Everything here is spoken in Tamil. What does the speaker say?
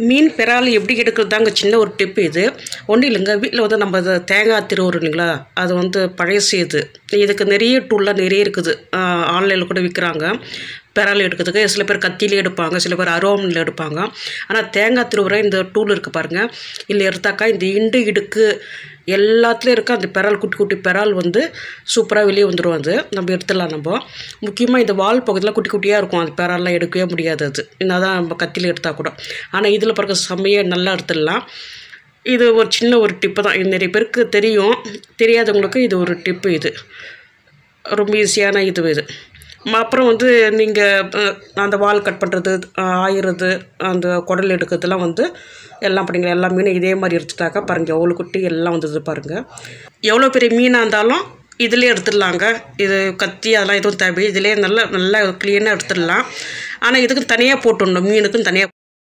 மீன் பெறால் எப்படி எடுக்கிறதாங்க சின்ன ஒரு டிப்பு இது. ஒன்றும் இல்லைங்க, வீட்டில் வந்து நம்ம தேங்காய் திருவுறோம் இல்லைங்களா, அது வந்து பழசு இதுக்கு நிறைய டூல்லாம் நிறைய இருக்குது. ஆன்லைனில் கூட விற்கிறாங்க பெறால் எடுக்கிறதுக்கு. சில பேர் கத்திலே எடுப்பாங்க, சில பேர் அருவாமனையில் எடுப்பாங்க. ஆனால் தேங்காய் திருவுற இந்த டூல் இருக்குது பாருங்கள், இல்லை எடுத்தாக்கா இந்த இண்டு இடுக்கு எல்லாத்துலேயும் இருக்க அந்த பெறால் குட்டி குட்டி பெறால் வந்து சூப்பராக வெளியே வந்துடும். அது நம்ம எடுத்துடலாம். நம்ம முக்கியமாக இந்த வால் பக்கத்தில் குட்டி குட்டியாக இருக்கும், அந்த பெறால்லாம் எடுக்கவே முடியாது. அது என்ன தான் நம்ம கத்தியில் எடுத்தால் கூட. ஆனால் இதில் பிறகு செம்மையாக நல்லா எடுத்துடலாம். இது ஒரு சின்ன ஒரு டிப்பு தான். இது நிறைய பேருக்கு தெரியும், தெரியாதவங்களுக்கு இது ஒரு டிப்பு. இது ரொம்ப ஈஸியான இது. அப்புறம் வந்து நீங்கள் அந்த வால் கட் பண்ணுறது, ஆயிறது, அந்த குடல் எடுக்கிறதுலாம் வந்து எல்லாம் பண்ணிங்க. எல்லா மீனும் இதே மாதிரி எடுத்துட்டாக்கா பாருங்கள் எவ்வளோ குட்டி எல்லாம் வந்தது பாருங்கள். எவ்வளோ பெரிய மீனாக இருந்தாலும் இதிலே எடுத்துடலாங்க. இது கத்தி அதெல்லாம் எதுவும் தேவை, இதிலே நல்லா க்ளீனாக எடுத்துடலாம். ஆனால் இதுக்கு தனியாக போட்டுடணும், மீனுக்குன்னு தனியாக